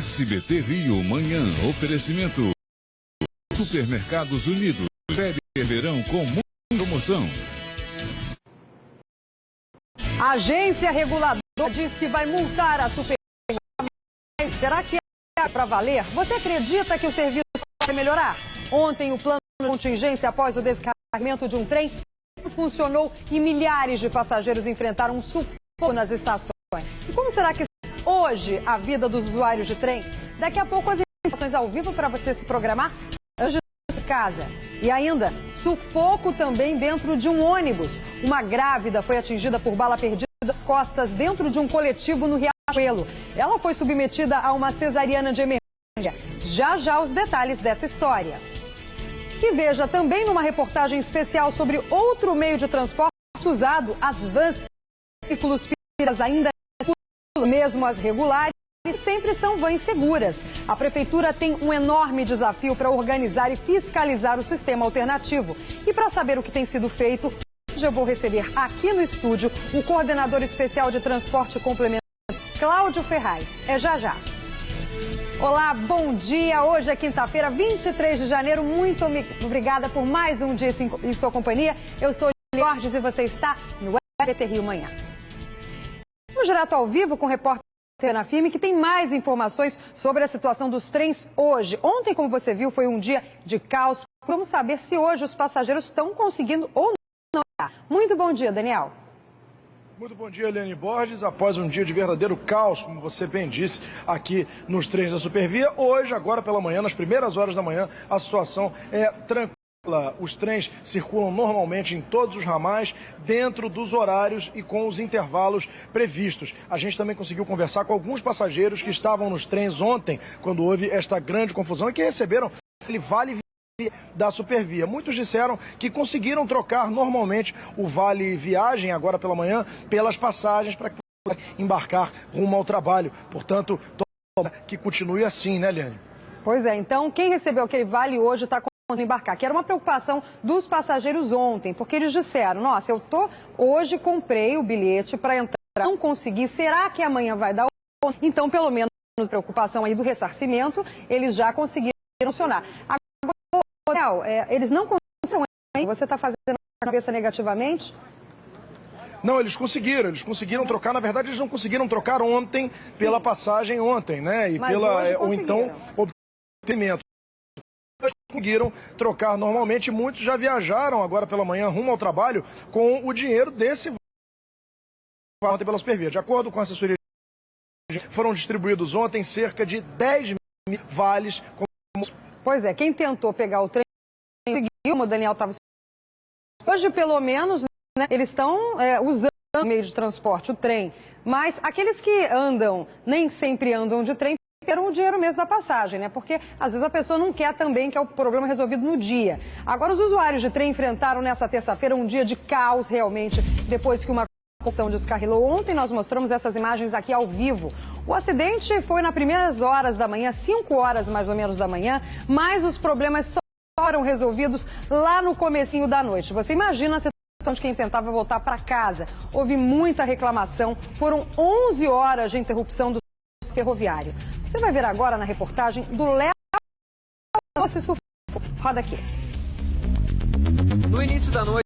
SBT Rio Manhã, oferecimento Supermercados Unidos, verão com muita promoção. A agência reguladora diz que vai multar a Supervia. Será que é para valer? Você acredita que o serviço vai melhorar? Ontem o plano de contingência após o descarregamento de um trem funcionou e milhares de passageiros enfrentaram um sufoco nas estações. E como será que hoje a vida dos usuários de trem? Daqui a pouco as informações ao vivo para você se programar antes de casa. E ainda, sufoco também dentro de um ônibus. Uma grávida foi atingida por bala perdida nas costas dentro de um coletivo no Riachuelo. Ela foi submetida a uma cesariana de emergência. Já já os detalhes dessa história. E veja também numa reportagem especial sobre outro meio de transporte usado, as vans, veículos ainda mesmo as regulares, sempre são vans seguras. A prefeitura tem um enorme desafio para organizar e fiscalizar o sistema alternativo. E para saber o que tem sido feito, hoje eu vou receber aqui no estúdio o coordenador especial de transporte complementar, Cláudio Ferraz. É já já. Olá, bom dia. Hoje é quinta-feira, 23 de janeiro. Muito obrigada por mais um dia em sua companhia. Eu sou Lili Borges e você está no SBT Rio Manhã. Vamos direto ao vivo com o repórter na Firme, que tem mais informações sobre a situação dos trens hoje. Ontem, como você viu, foi um dia de caos. Vamos saber se hoje os passageiros estão conseguindo ou não. Muito bom dia, Daniel. Muito bom dia, Eliane Borges. Após um dia de verdadeiro caos, como você bem disse, aqui nos trens da Supervia, hoje, agora pela manhã, nas primeiras horas da manhã, a situação é tranquila. Os trens circulam normalmente em todos os ramais, dentro dos horários e com os intervalos previstos. A gente também conseguiu conversar com alguns passageiros que estavam nos trens ontem, quando houve esta grande confusão e que receberam aquele vale da Supervia. Muitos disseram que conseguiram trocar normalmente o vale viagem agora pela manhã pelas passagens para embarcar rumo ao trabalho. Portanto, que continue assim, né, Eliane? Pois é, então quem recebeu aquele vale hoje está conseguindo embarcar, que era uma preocupação dos passageiros ontem, porque eles disseram, nossa, hoje comprei o bilhete para entrar, não consegui, será que amanhã vai dar? Então, pelo menos, a preocupação aí do ressarcimento, eles já conseguiram funcionar. Eles não conseguiram, você está fazendo a cabeça negativamente? Não, eles conseguiram trocar, na verdade eles não conseguiram trocar ontem pela passagem ontem, né? E mas pela, ou então, obtenimento. Eles conseguiram trocar normalmente, muitos já viajaram agora pela manhã rumo ao trabalho com o dinheiro desse ontem pela Supervia. De acordo com a assessoria, foram distribuídos ontem cerca de 10 mil vales. Pois é, quem tentou pegar o trem, como o Daniel estava hoje, pelo menos, né, eles estão usando o meio de transporte, o trem. Mas aqueles que andam, nem sempre andam de trem, terão o dinheiro mesmo da passagem, né? Porque às vezes a pessoa não quer também que é o problema resolvido no dia. Agora, os usuários de trem enfrentaram nessa terça-feira um dia de caos, realmente, depois que uma condução descarrilou. Ontem nós mostramos essas imagens aqui ao vivo. O acidente foi nas primeiras horas da manhã, 5 horas mais ou menos da manhã, mas os problemas só foram resolvidos lá no comecinho da noite. Você imagina a situação de quem tentava voltar para casa. Houve muita reclamação, foram 11 horas de interrupção do ferroviário. Você vai ver agora na reportagem do Léo. Roda aqui. No início da noite,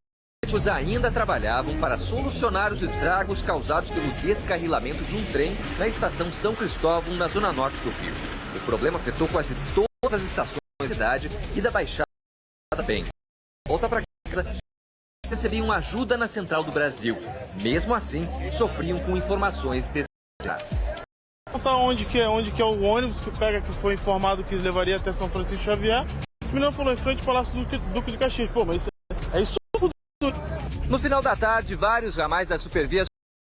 os ainda trabalhavam para solucionar os estragos causados pelo descarrilamento de um trem na estação São Cristóvão, na zona norte do Rio. O problema afetou quase todas as estações da cidade e da Baixada bem. Volta para casa, recebiam ajuda na Central do Brasil. Mesmo assim, sofriam com informações desastradas. Onde que é o ônibus que pega, que foi informado que levaria até São Francisco Xavier? O menino falou em frente ao Palácio do Duque de Caxias. Pô, mas é isso tudo. No final da tarde, vários ramais da Supervia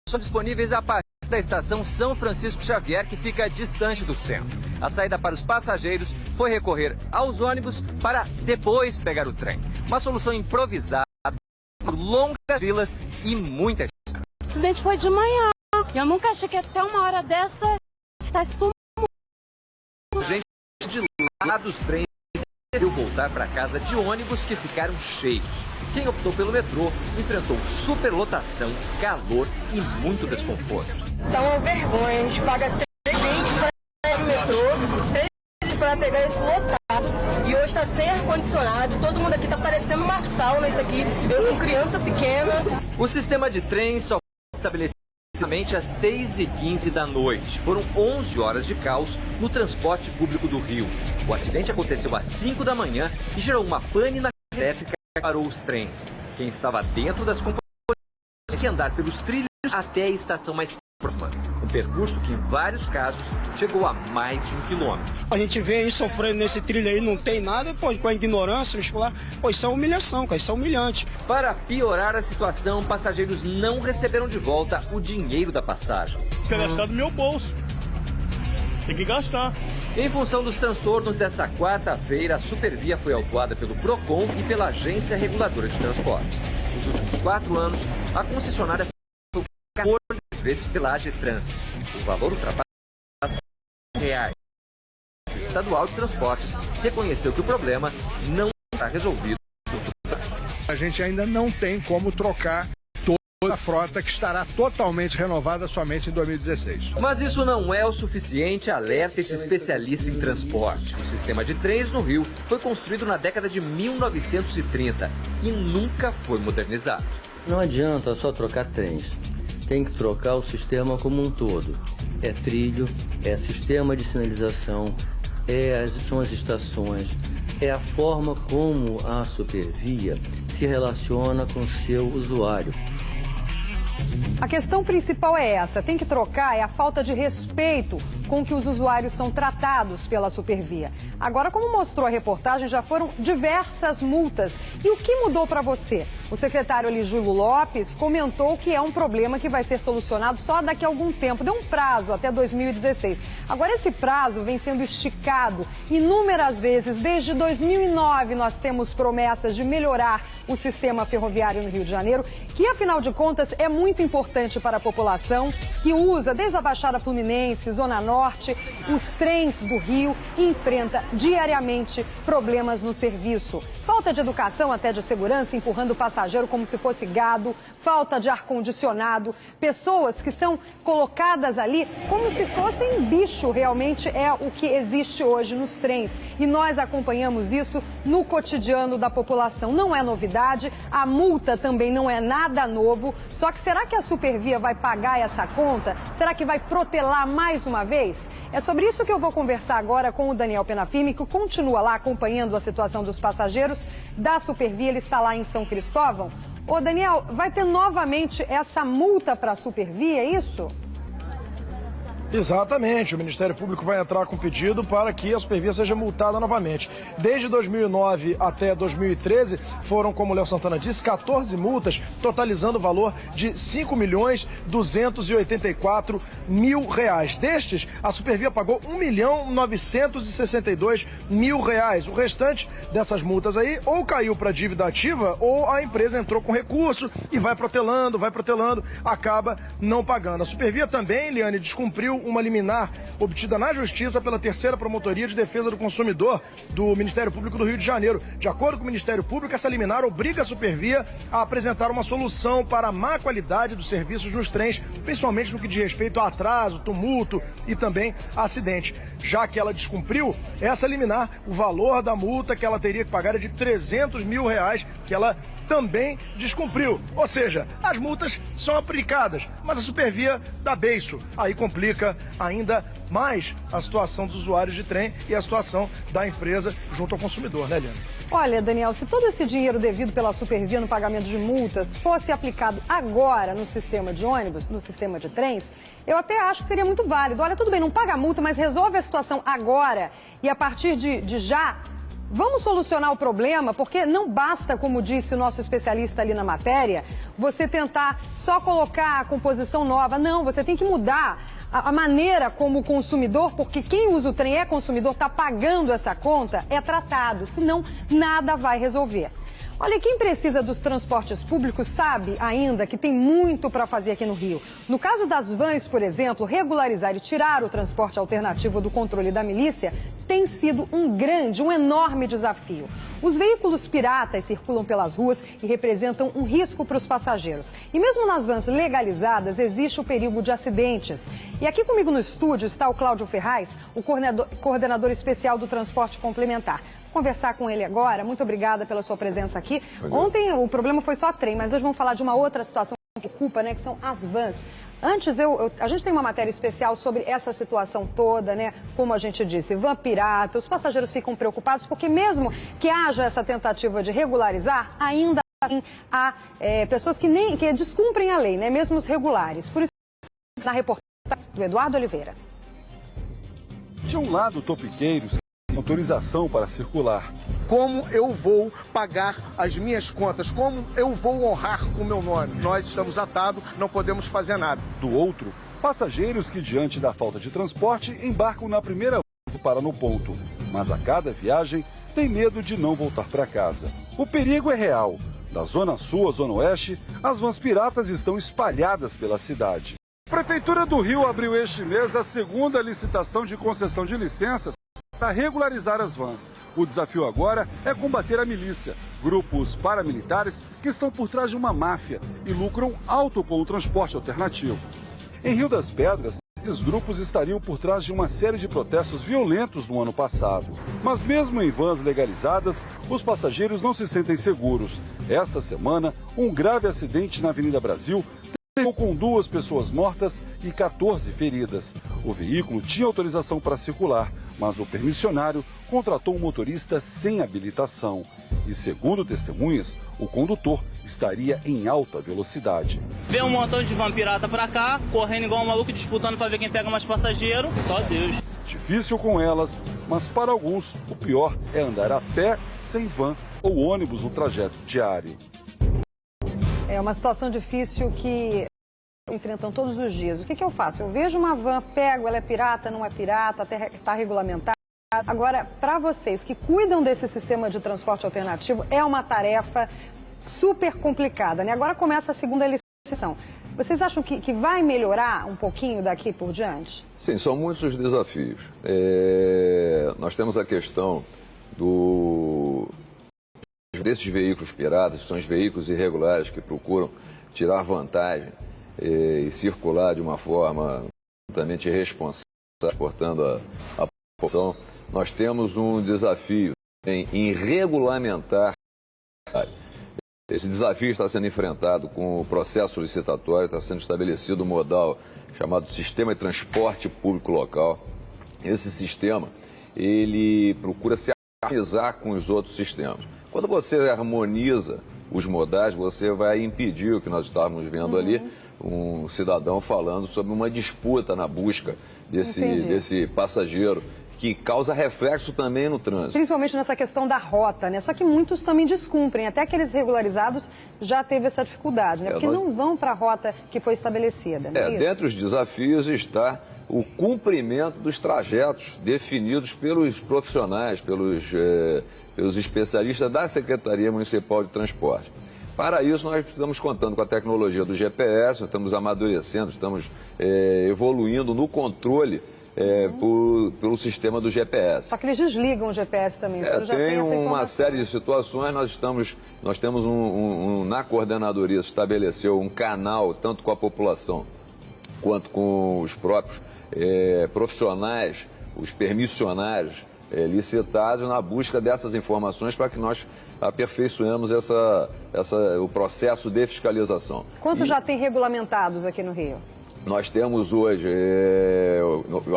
são disponíveis a partir da estação São Francisco Xavier, que fica distante do centro. A saída para os passageiros foi recorrer aos ônibus para depois pegar o trem. Uma solução improvisada, por longas filas e muitas. O acidente foi de manhã. Eu nunca achei que até uma hora dessa tá sumando. Gente de lá dos trens decidiu voltar para casa de ônibus que ficaram cheios. Quem optou pelo metrô enfrentou superlotação, calor e muito desconforto. Tá uma vergonha, a gente paga 3,20 para ir no metrô ar-condicionado, todo mundo aqui tá parecendo uma sauna isso aqui, eu com criança pequena. O sistema de trem só foi estabelecido às 6h15 da noite. Foram 11 horas de caos no transporte público do Rio. O acidente aconteceu às 5 da manhã e gerou uma pane na elétrica que parou os trens. Quem estava dentro das companhias tinha que andar pelos trilhos até a estação mais próxima. Um percurso que, em vários casos, chegou a mais de 1 quilômetro. A gente vê aí sofrendo nesse trilho aí, não tem nada, pô, com a ignorância escolar. Pô, isso é humilhação, cara, isso é humilhante. Para piorar a situação, passageiros não receberam de volta o dinheiro da passagem. Quer gastar do meu bolso. Tem que gastar. Em função dos transtornos dessa quarta-feira, a Supervia foi autuada pelo PROCON e pela Agência Reguladora de Transportes. Nos últimos 4 anos, a concessionária foi 14 vezes pela AGETRANS. O valor ultrapassa R$100. O Estadual de Transportes reconheceu que o problema não está resolvido. A gente ainda não tem como trocar toda a frota, que estará totalmente renovada somente em 2016. Mas isso não é o suficiente, alerta esse especialista em transporte. O sistema de trens no Rio foi construído na década de 1930 e nunca foi modernizado. Não adianta só trocar trens. Tem que trocar o sistema como um todo. É trilho, é sistema de sinalização, são as estações, é a forma como a Supervia se relaciona com o seu usuário. A questão principal é essa, tem que trocar é a falta de respeito com que os usuários são tratados pela Supervia. Agora, como mostrou a reportagem, já foram diversas multas. E o que mudou para você? O secretário Júlio Lopes comentou que é um problema que vai ser solucionado só daqui a algum tempo. Deu um prazo até 2016. Agora, esse prazo vem sendo esticado inúmeras vezes. Desde 2009, nós temos promessas de melhorar o sistema ferroviário no Rio de Janeiro, que, afinal de contas, é muito importante para a população que usa desde a Baixada Fluminense, Zona Norte, os trens do Rio e enfrenta diariamente problemas no serviço. Falta de educação, até de segurança, empurrando o passageiro como se fosse gado, falta de ar-condicionado, pessoas que são colocadas ali como se fossem bicho, realmente é o que existe hoje nos trens. E nós acompanhamos isso no cotidiano da população. Não é novidade, a multa também não é nada novo, só que será que a Supervia vai pagar essa conta? Será que vai protelar mais uma vez? É sobre isso que eu vou conversar agora com o Daniel Penafirme, que continua lá acompanhando a situação dos passageiros da Supervia. Ele está lá em São Cristóvão. Ô, Daniel, vai ter novamente essa multa para a Supervia, é isso? Exatamente, o Ministério Público vai entrar com pedido para que a Supervia seja multada novamente. Desde 2009 até 2013, foram, como o Léo Santana disse, 14 multas, totalizando o valor de R$5.284.000. Destes, a Supervia pagou R$1.962.000. O restante dessas multas aí ou caiu para dívida ativa ou a empresa entrou com recurso e vai protelando, acaba não pagando. A Supervia também, Liane, descumpriu uma liminar obtida na Justiça pela 3ª Promotoria de Defesa do Consumidor do Ministério Público do Rio de Janeiro. De acordo com o Ministério Público, essa liminar obriga a Supervia a apresentar uma solução para a má qualidade dos serviços nos trens, principalmente no que diz respeito a atraso, tumulto e também a acidente. Já que ela descumpriu essa liminar, o valor da multa que ela teria que pagar é de R$300 mil, que ela também descumpriu. Ou seja, as multas são aplicadas, mas a Supervia dá beiço. Aí complica ainda mais a situação dos usuários de trem e a situação da empresa junto ao consumidor, né, Liane? Olha, Daniel, se todo esse dinheiro devido pela Supervia no pagamento de multas fosse aplicado agora no sistema de ônibus, no sistema de trens, eu até acho que seria muito válido. Olha, tudo bem, não paga a multa, mas resolve a situação agora e a partir de já, vamos solucionar o problema, porque não basta, como disse o nosso especialista ali na matéria, você tentar só colocar a composição nova. Não, você tem que mudar a maneira como o consumidor, porque quem usa o trem é consumidor, está pagando essa conta, é tratado, senão nada vai resolver. Olha, quem precisa dos transportes públicos sabe ainda que tem muito para fazer aqui no Rio. No caso das vans, por exemplo, regularizar e tirar o transporte alternativo do controle da milícia tem sido um enorme desafio. Os veículos piratas circulam pelas ruas e representam um risco para os passageiros. E mesmo nas vans legalizadas, existe o perigo de acidentes. E aqui comigo no estúdio está o Cláudio Ferraz, o coordenador especial do transporte complementar. conversar com ele agora. Muito obrigada pela sua presença aqui. Ontem o problema foi só trem, mas hoje vamos falar de uma outra situação que ocupa, né, que são as vans. Antes, a gente tem uma matéria especial sobre essa situação toda, né? Como a gente disse, van pirata, os passageiros ficam preocupados porque mesmo que haja essa tentativa de regularizar, ainda assim, há pessoas que descumprem a lei, né? Mesmo os regulares. Por isso, na reportagem do Eduardo Oliveira. De um lado, topiqueiros, autorização para circular. Como eu vou pagar as minhas contas? Como eu vou honrar o meu nome? Nós estamos atados, não podemos fazer nada. Do outro, passageiros que, diante da falta de transporte, embarcam na primeira para no ponto. Mas a cada viagem, tem medo de não voltar para casa. O perigo é real. Da Zona Sul à Zona Oeste, as vans piratas estão espalhadas pela cidade. A Prefeitura do Rio abriu este mês a segunda licitação de concessão de licenças para regularizar as vans. O desafio agora é combater a milícia, grupos paramilitares que estão por trás de uma máfia e lucram alto com o transporte alternativo. Em Rio das Pedras, esses grupos estariam por trás de uma série de protestos violentos no ano passado. Mas mesmo em vans legalizadas, os passageiros não se sentem seguros. Esta semana, um grave acidente na Avenida Brasil terminou com 2 pessoas mortas e 14 feridas. O veículo tinha autorização para circular, mas o permissionário contratou um motorista sem habilitação. E segundo testemunhas, o condutor estaria em alta velocidade. Vê um montão de van pirata pra cá, correndo igual um maluco, disputando para ver quem pega mais passageiro. Só Deus. Difícil com elas, mas para alguns o pior é andar a pé, sem van ou ônibus no trajeto diário. É uma situação difícil que enfrentam todos os dias. O que eu faço? Eu vejo uma van, pego, ela é pirata, não é pirata, até está regulamentada. Agora, para vocês que cuidam desse sistema de transporte alternativo, é uma tarefa super complicada, né? Agora começa a segunda licitação. Vocês acham que vai melhorar um pouquinho daqui por diante? Sim, são muitos os desafios. Nós temos a questão desses veículos piratas, que são os veículos irregulares que procuram tirar vantagem e circular de uma forma totalmente irresponsável, transportando a população. Nós temos um desafio em regulamentar. Esse desafio está sendo enfrentado com o processo licitatório, está sendo estabelecido um modal chamado Sistema de Transporte Público Local. Esse sistema, ele procura se harmonizar com os outros sistemas. Quando você harmoniza os modais, você vai impedir o que nós estávamos vendo ali, um cidadão falando sobre uma disputa na busca desse passageiro, que causa reflexo também no trânsito. Principalmente nessa questão da rota, né? Só que muitos também descumprem, até aqueles regularizados já teve essa dificuldade, né? Porque não vão para a rota que foi estabelecida, né? Dentre os desafios está o cumprimento dos trajetos definidos pelos profissionais, pelos especialistas da Secretaria Municipal de Transporte. Para isso, nós estamos contando com a tecnologia do GPS, estamos amadurecendo, estamos evoluindo no controle pelo sistema do GPS. Só que eles desligam o GPS também. Tem uma série de situações, nós temos na coordenadoria se estabeleceu um canal, tanto com a população quanto com os próprios profissionais, os permissionários licitados na busca dessas informações para que nós aperfeiçoemos o processo de fiscalização. Quantos já tem regulamentados aqui no Rio? Nós temos hoje,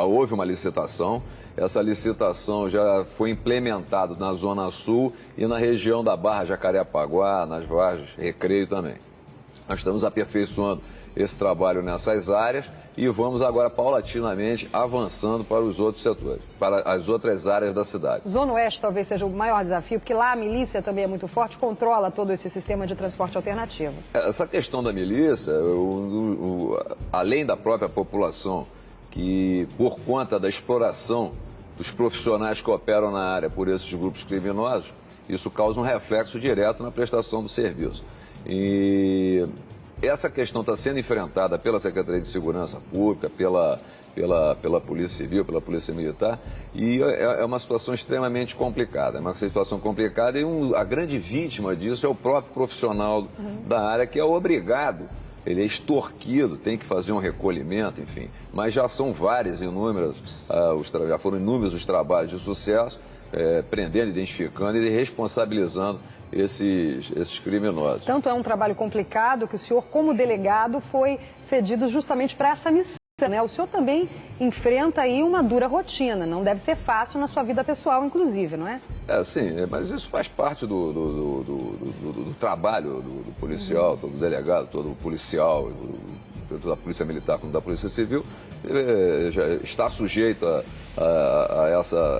houve uma licitação, essa licitação já foi implementada na Zona Sul e na região da Barra Jacarepaguá, nas Varjas, Recreio também. Nós estamos aperfeiçoando esse trabalho nessas áreas e vamos agora paulatinamente avançando para os outros setores, para as outras áreas da cidade. Zona Oeste talvez seja o maior desafio, porque lá a milícia também é muito forte, controla todo esse sistema de transporte alternativo. Essa questão da milícia, além da própria população, que por conta da exploração dos profissionais que operam na área por esses grupos criminosos, isso causa um reflexo direto na prestação do serviço. E essa questão está sendo enfrentada pela Secretaria de Segurança Pública, pela Polícia Civil, pela Polícia Militar, e é uma situação extremamente complicada. É uma situação complicada e a grande vítima disso é o próprio profissional da área, que é obrigado, ele é extorquido, tem que fazer um recolhimento, enfim. Mas já são já foram inúmeros os trabalhos de sucesso prendendo, identificando e responsabilizando esses criminosos. Tanto é um trabalho complicado que o senhor, como delegado, foi cedido justamente para essa missão, né? O senhor também enfrenta aí uma dura rotina, não deve ser fácil na sua vida pessoal, inclusive, não é? Sim, mas isso faz parte do trabalho do policial, todo delegado, todo policial, tanto da Polícia Militar como da Polícia Civil, já está sujeito a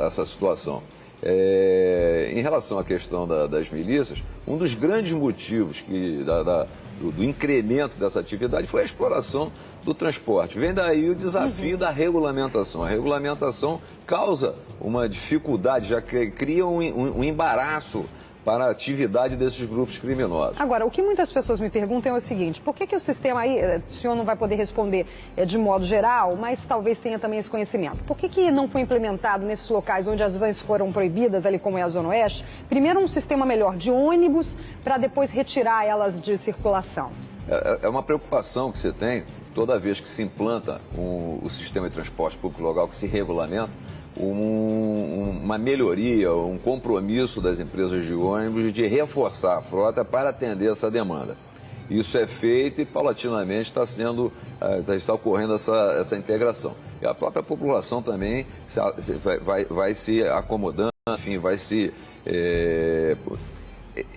essa situação. Em relação à questão das milícias, um dos grandes motivos do incremento dessa atividade foi a exploração do transporte. Vem daí o desafio da regulamentação. A regulamentação causa uma dificuldade, já cria um embaraço para a atividade desses grupos criminosos. Agora, o que muitas pessoas me perguntam é o seguinte: por que o sistema aí, o senhor não vai poder responder de modo geral, mas talvez tenha também esse conhecimento. Por que não foi implementado nesses locais onde as vans foram proibidas, ali como é a Zona Oeste, primeiro um sistema melhor de ônibus para depois retirar elas de circulação? É uma preocupação que você tem toda vez que se implanta o sistema de transporte público local, que se regulamenta, uma melhoria, um compromisso das empresas de ônibus de reforçar a frota para atender essa demanda. Isso é feito e paulatinamente está ocorrendo essa integração. E a própria população também vai se acomodando, enfim, vai se...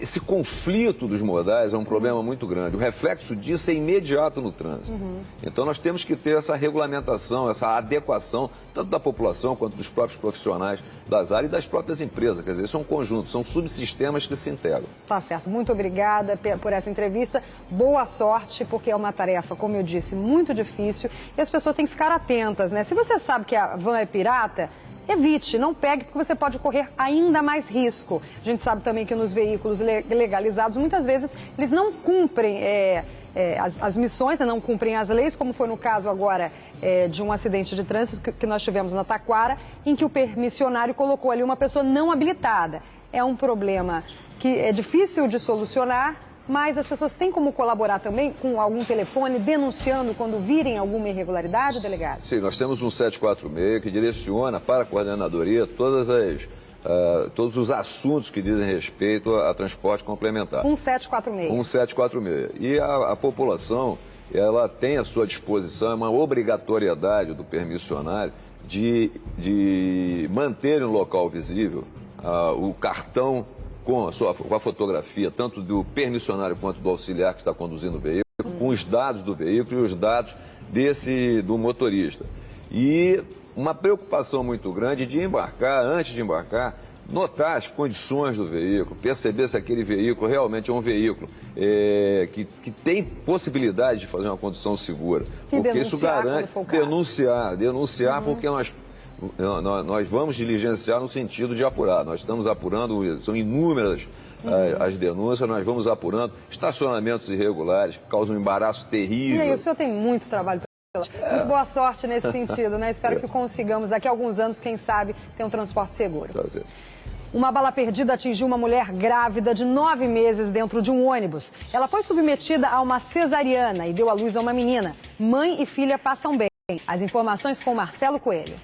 Esse conflito dos modais é um problema muito grande. O reflexo disso é imediato no trânsito. Então nós temos que ter essa regulamentação, essa adequação, tanto da população quanto dos próprios profissionais das áreas e das próprias empresas. Quer dizer, isso é um conjunto, são subsistemas que se integram. Tá certo. Muito obrigada por essa entrevista. Boa sorte, porque é uma tarefa, como eu disse, muito difícil e as pessoas têm que ficar atentas, né? Se você sabe que a van é pirata, evite, não pegue, porque você pode correr ainda mais risco. A gente sabe também que nos veículos legalizados, muitas vezes, eles não cumprem as missões, não cumprem as leis, como foi no caso agora de um acidente de trânsito que nós tivemos na Taquara, em que o permissionário colocou ali uma pessoa não habilitada. É um problema que é difícil de solucionar, mas as pessoas têm como colaborar também com algum telefone, denunciando quando virem alguma irregularidade, delegado? Sim, nós temos um 746 que direciona para a coordenadoria todos os assuntos que dizem respeito a transporte complementar. 1746. 1746. E a população, ela tem à sua disposição, é uma obrigatoriedade do permissionário de manter no local visível o cartão com a fotografia, tanto do permissionário quanto do auxiliar que está conduzindo o veículo, com os dados do veículo e os dados do motorista. E uma preocupação muito grande de embarcar, antes de embarcar, notar as condições do veículo, perceber se aquele veículo realmente é um veículo que tem possibilidade de fazer uma condução segura. Porque isso garante denunciar porque nós vamos diligenciar no sentido de apurar. Nós estamos apurando, são inúmeras as denúncias, nós vamos apurando estacionamentos irregulares que causam um embaraço terrível. E aí, o senhor tem muito trabalho. Muito boa sorte nesse sentido, né? Espero que consigamos, daqui a alguns anos, quem sabe, ter um transporte seguro. Uma bala perdida atingiu uma mulher grávida de 9 meses dentro de um ônibus. Ela foi submetida a uma cesariana e deu à luz a uma menina. Mãe e filha passam bem. As informações com Marcelo Coelho.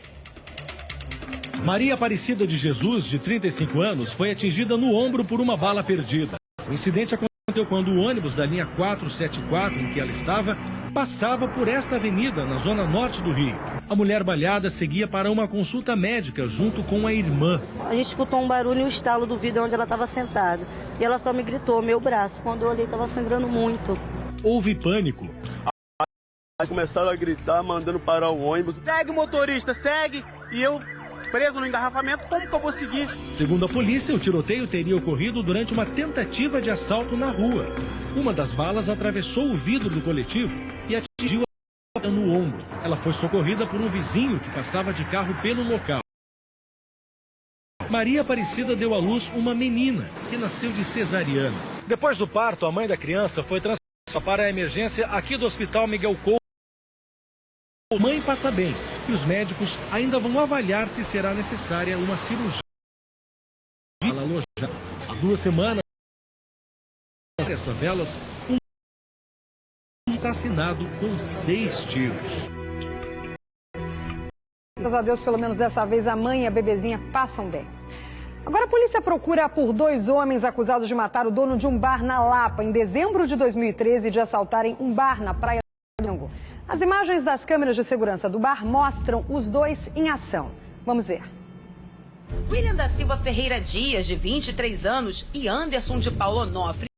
Maria Aparecida de Jesus, de 35 anos, foi atingida no ombro por uma bala perdida. O incidente aconteceu quando o ônibus da linha 474, em que ela estava, passava por esta avenida, na zona norte do Rio. A mulher baleada seguia para uma consulta médica junto com a irmã. A gente escutou um barulho e o estalo do vidro onde ela estava sentada. E ela só me gritou, meu braço. Quando eu olhei, estava sangrando muito. Houve pânico. Começaram a gritar, mandando parar o ônibus. Segue o motorista, segue! E eu preso no engarrafamento, como que eu vou seguir? Segundo a polícia, o tiroteio teria ocorrido durante uma tentativa de assalto na rua. Uma das balas atravessou o vidro do coletivo e atingiu a no ombro. Ela foi socorrida por um vizinho que passava de carro pelo local. Maria Aparecida deu à luz uma menina que nasceu de cesariana. Depois do parto, a mãe da criança foi transferida para a emergência aqui do Hospital Miguel Couto. A mãe passa bem e os médicos ainda vão avaliar se será necessária uma cirurgia. Há 2 semanas, nas favelas, um assassinado com 6 tiros. Graças a Deus, pelo menos dessa vez, a mãe e a bebezinha passam bem. Agora a polícia procura por 2 homens acusados de matar o dono de um bar na Lapa em dezembro de 2013 e de assaltarem um bar na Praia do Flamengo. As imagens das câmeras de segurança do bar mostram os 2 em ação. Vamos ver. William da Silva Ferreira Dias, de 23 anos, e Anderson de Paulo Onofre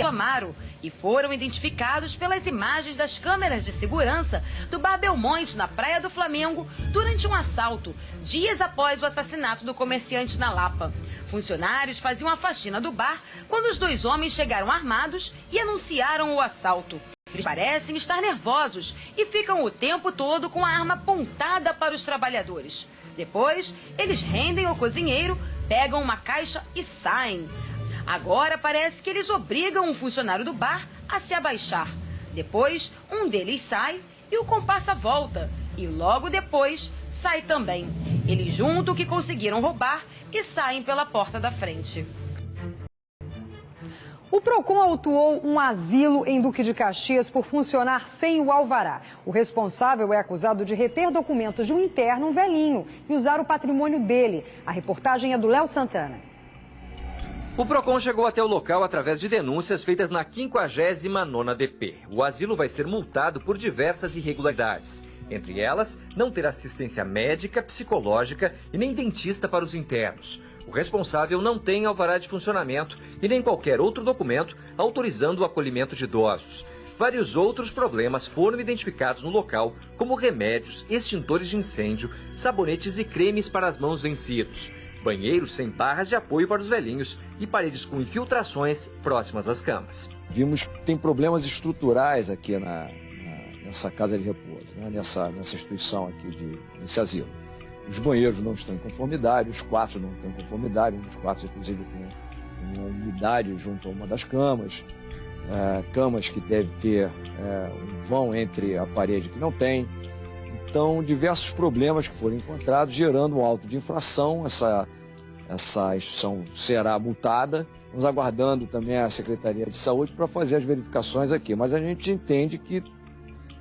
Amaro e foram identificados pelas imagens das câmeras de segurança do Bar Belmonte, na Praia do Flamengo, durante um assalto, dias após o assassinato do comerciante na Lapa. Funcionários faziam a faxina do bar quando os 2 homens chegaram armados e anunciaram o assalto. Eles parecem estar nervosos e ficam o tempo todo com a arma apontada para os trabalhadores. Depois, eles rendem o cozinheiro, pegam uma caixa e saem. Agora parece que eles obrigam um funcionário do bar a se abaixar. Depois, um deles sai e o comparsa volta. E logo depois, sai também. Eles juntam o que conseguiram roubar e saem pela porta da frente. O PROCON autuou um asilo em Duque de Caxias por funcionar sem o alvará. O responsável é acusado de reter documentos de um interno, um velhinho, e usar o patrimônio dele. A reportagem é do Léo Santana. O PROCON chegou até o local através de denúncias feitas na 59ª DP. O asilo vai ser multado por diversas irregularidades. Entre elas, não ter assistência médica, psicológica e nem dentista para os internos. O responsável não tem alvará de funcionamento e nem qualquer outro documento autorizando o acolhimento de idosos. Vários outros problemas foram identificados no local, como remédios, extintores de incêndio, sabonetes e cremes para as mãos vencidos. Banheiros sem barras de apoio para os velhinhos e paredes com infiltrações próximas às camas. Vimos que tem problemas estruturais aqui nessa casa de repouso, né? nessa instituição aqui, nesse asilo. Os banheiros não estão em conformidade, os quartos não estão em conformidade, um dos quartos inclusive com uma umidade junto a uma das camas, camas que deve ter um vão entre a parede que não tem. Então, diversos problemas que foram encontrados, gerando um auto de infração. Essa instituição será multada. Estamos aguardando também a Secretaria de Saúde para fazer as verificações aqui. Mas a gente entende que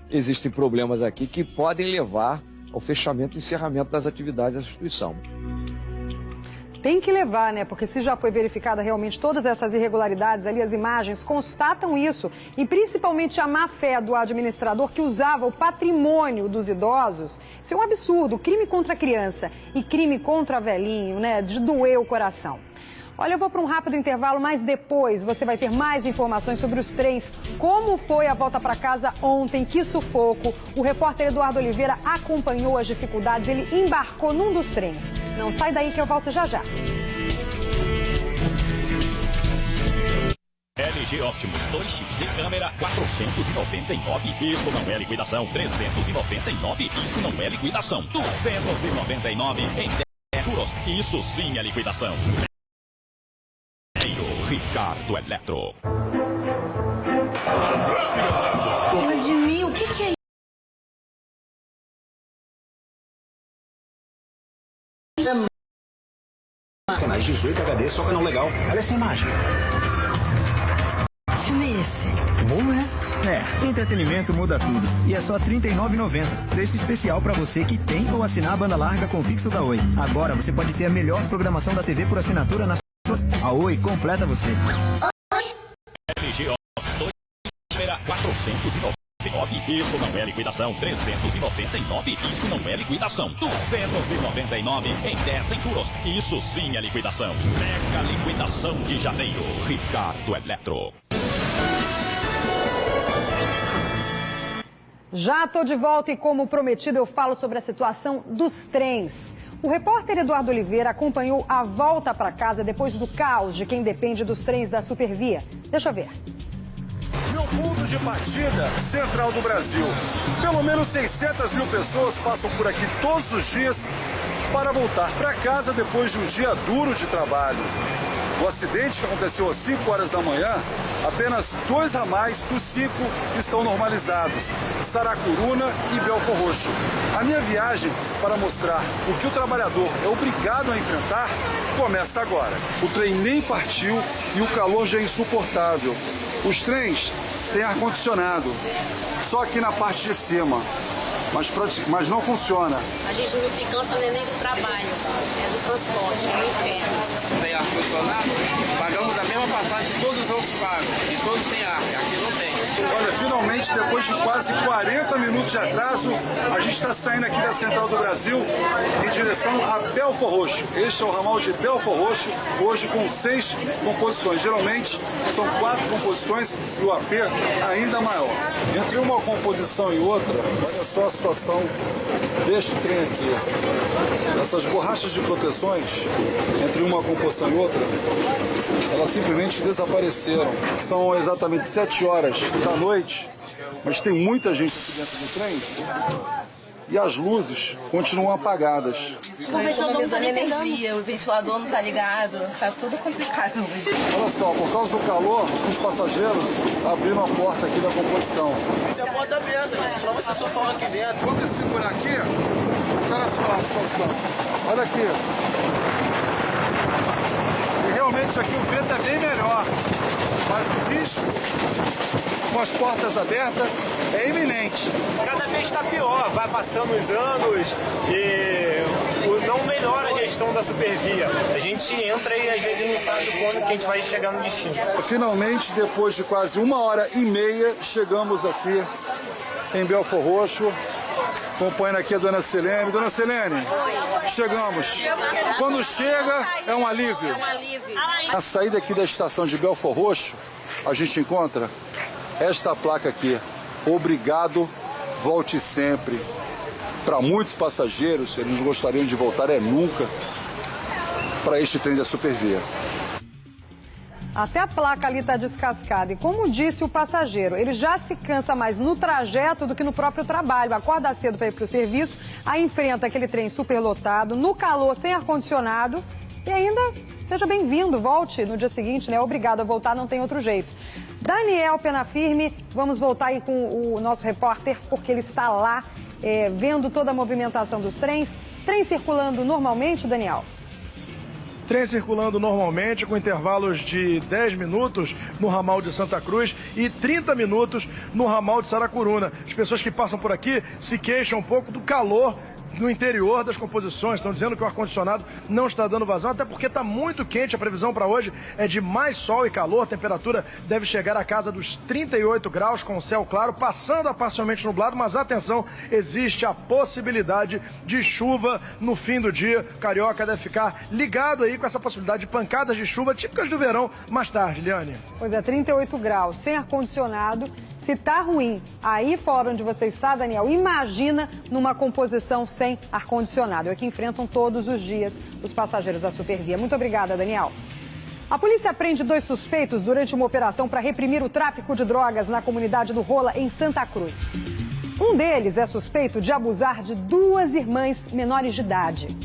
existem problemas aqui que podem levar ao fechamento e encerramento das atividades dessa instituição. Tem que levar, né? Porque se já foi verificada realmente todas essas irregularidades ali, as imagens constatam isso. E principalmente a má-fé do administrador que usava o patrimônio dos idosos. Isso é um absurdo. Crime contra a criança e crime contra velhinho, né? De doer o coração. Olha, eu vou para um rápido intervalo, mas depois você vai ter mais informações sobre os trens. Como foi a volta para casa ontem, que sufoco. O repórter Eduardo Oliveira acompanhou as dificuldades, ele embarcou num dos trens. Não sai daí que eu volto já já. LG Optimus 2 chips e câmera 499. Isso não é liquidação. 399. Isso não é liquidação. 299 em 10 juros. Isso sim é liquidação. Ricardo Eletro. Vladimir, o que é isso? Canais 18 HD, só canal legal. Olha essa imagem. Que filme é esse? Bom, né? Entretenimento muda tudo. E é só R$ 39,90. Preço especial para você que tem ou assinar a banda larga com fixo da Oi. Agora você pode ter a melhor programação da TV por assinatura na a Oi completa você. LG Optimus 2 câmera 499. Isso não é liquidação. 399. Isso não é liquidação. 299 em 10 sem juros. Isso sim é liquidação. Mega liquidação de janeiro. Ricardo Eletro. Já estou de volta e, como prometido, eu falo sobre a situação dos trens. O repórter Eduardo Oliveira acompanhou a volta para casa depois do caos de quem depende dos trens da Supervia. Deixa eu ver. Meu ponto de partida, Central do Brasil. Pelo menos 600 mil pessoas passam por aqui todos os dias para voltar para casa depois de um dia duro de trabalho. O acidente que aconteceu às 5 horas da manhã, apenas 2 ramais dos 5 estão normalizados, Saracuruna e Belfor Roxo. A minha viagem para mostrar o que o trabalhador é obrigado a enfrentar começa agora. O trem nem partiu e o calor já é insuportável. Os trens têm ar-condicionado, só aqui na parte de cima, mas não funciona. A gente não se cansa nem do trabalho. transporte, no inferno. Sem ar-condicionado, pagamos a mesma passagem que todos os outros pagam. E todos têm ar, aqui não tem. Olha, finalmente, depois de quase 40 minutos de atraso, a gente está saindo aqui da Central do Brasil em direção a Belfor Roxo. Este é o ramal de Belfor Roxo, hoje com 6 composições. Geralmente são 4 composições e o AP ainda maior. Entre uma composição e outra, olha só a situação deste trem aqui. Essas borrachas de proteções, entre uma composição e outra, elas simplesmente desapareceram. São exatamente 7 horas da noite, mas tem muita gente aqui dentro do trem e as luzes continuam apagadas. O ventilador não tá energia, o ventilador não tá ligado, tá tudo complicado hoje. Olha só, por causa do calor, os passageiros abriram a porta aqui da composição. Tem a porta aberta, gente, só você sofá aqui dentro. Vamos segurar aqui? Olha só a situação. Olha aqui. E realmente aqui o vento é bem melhor, mas o risco com as portas abertas é iminente. Cada vez está pior, vai passando os anos e não melhora a gestão da Supervia. A gente entra e às vezes não sabe quando que a gente vai chegar no destino. Finalmente, depois de quase 1h30, chegamos aqui em Belfor Roxo. Acompanhando aqui a dona Silene. Dona Silene, chegamos. Quando chega, é um alívio. É um alívio. Na saída aqui da estação de Belfor Roxo, a gente encontra esta placa aqui. Obrigado, volte sempre. Para muitos passageiros, eles gostariam de voltar nunca para este trem da Supervia. Até a placa ali está descascada. E como disse o passageiro, ele já se cansa mais no trajeto do que no próprio trabalho. Acorda cedo para ir para o serviço, aí enfrenta aquele trem superlotado, no calor, sem ar-condicionado. E ainda, seja bem-vindo, volte no dia seguinte, né? Obrigado a voltar, não tem outro jeito. Daniel Penafirme, vamos voltar aí com o nosso repórter, porque ele está lá vendo toda a movimentação dos trens. Trem circulando normalmente, Daniel? Trem circulando normalmente, com intervalos de 10 minutos no ramal de Santa Cruz e 30 minutos no ramal de Saracuruna. As pessoas que passam por aqui se queixam um pouco do calor no interior das composições, estão dizendo que o ar-condicionado não está dando vazão, até porque está muito quente. A previsão para hoje é de mais sol e calor, a temperatura deve chegar à casa dos 38 graus, com o céu claro, passando a parcialmente nublado, mas atenção, existe a possibilidade de chuva no fim do dia. Carioca deve ficar ligado aí com essa possibilidade de pancadas de chuva típicas do verão mais tarde, Liane. Pois é, 38 graus, sem ar-condicionado. Se tá ruim aí fora onde você está, Daniel, imagina numa composição sem ar-condicionado. É que enfrentam todos os dias os passageiros da Supervia. Muito obrigada, Daniel. A polícia prende 2 suspeitos durante uma operação para reprimir o tráfico de drogas na comunidade do Rola, em Santa Cruz. Um deles é suspeito de abusar de 2 irmãs menores de idade.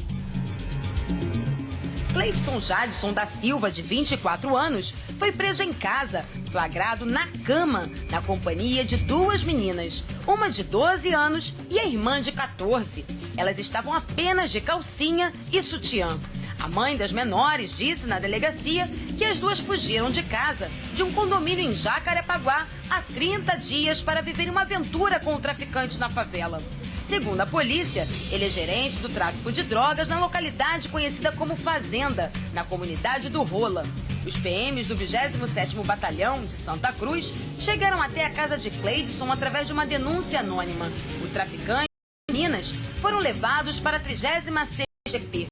Cleidson Jadson da Silva, de 24 anos, foi preso em casa, flagrado na cama, na companhia de 2 meninas, uma de 12 anos e a irmã de 14. Elas estavam apenas de calcinha e sutiã. A mãe das menores disse na delegacia que as 2 fugiram de casa, de um condomínio em Jacarepaguá, há 30 dias para viver uma aventura com o traficante na favela. Segundo a polícia, ele é gerente do tráfico de drogas na localidade conhecida como Fazenda, na comunidade do Rola. Os PMs do 27º Batalhão de Santa Cruz chegaram até a casa de Cleidson através de uma denúncia anônima. O traficante e as meninas foram levados para a 36ª DP.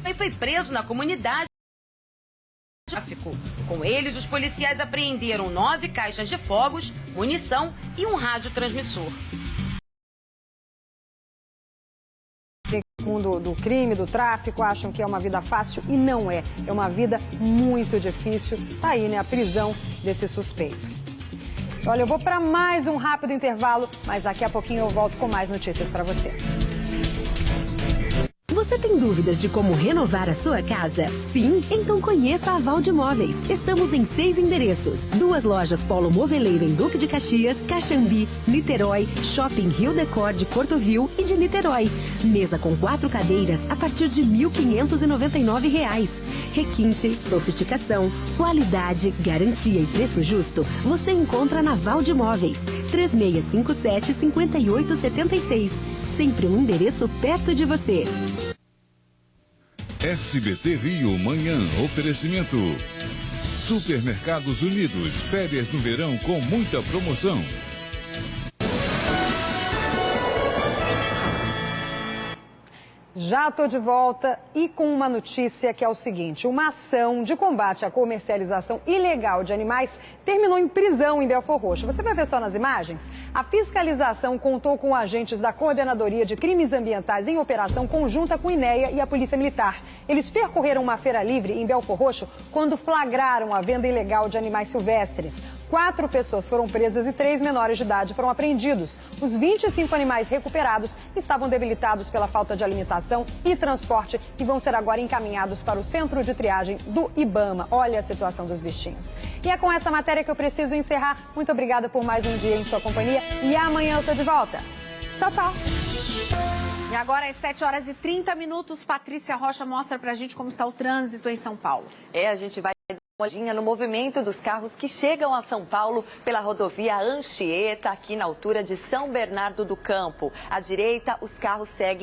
Ele foi preso na comunidade de tráfico. Com eles, os policiais apreenderam 9 caixas de fogos, munição e um radiotransmissor. Mundo do crime, do tráfico, acham que é uma vida fácil e não é. É uma vida muito difícil. Tá aí, né, a prisão desse suspeito. Olha, eu vou para mais um rápido intervalo, mas daqui a pouquinho eu volto com mais notícias para você. Você tem dúvidas de como renovar a sua casa? Sim? Então conheça a Valde Móveis. Estamos em 6 endereços. 2 lojas Polo Moveleiro em Duque de Caxias, Caxambi, Niterói, Shopping Rio Decor de Portovil e de Niterói. Mesa com 4 cadeiras a partir de R$ 1.599. Requinte, sofisticação, qualidade, garantia e preço justo você encontra na Valde Móveis. 3657-5876. Sempre um endereço perto de você. SBT Rio Manhã, oferecimento. Supermercados Unidos, férias no verão com muita promoção. Já estou de volta e com uma notícia que é o seguinte: uma ação de combate à comercialização ilegal de animais terminou em prisão em Belford Roxo. Você vai ver só nas imagens? A fiscalização contou com agentes da Coordenadoria de Crimes Ambientais em operação conjunta com o INEA e a Polícia Militar. Eles percorreram uma feira livre em Belford Roxo quando flagraram a venda ilegal de animais silvestres. 4 pessoas foram presas e 3 menores de idade foram apreendidos. Os 25 animais recuperados estavam debilitados pela falta de alimentação e transporte e vão ser agora encaminhados para o centro de triagem do Ibama. Olha a situação dos bichinhos. E é com essa matéria que eu preciso encerrar. Muito obrigada por mais um dia em sua companhia e amanhã eu estou de volta. Tchau, tchau. E agora às 7h30, Patrícia Rocha mostra pra gente como está o trânsito em São Paulo. A gente vai dar uma olhadinha no movimento dos carros que chegam a São Paulo pela rodovia Anchieta, aqui na altura de São Bernardo do Campo. À direita, os carros seguem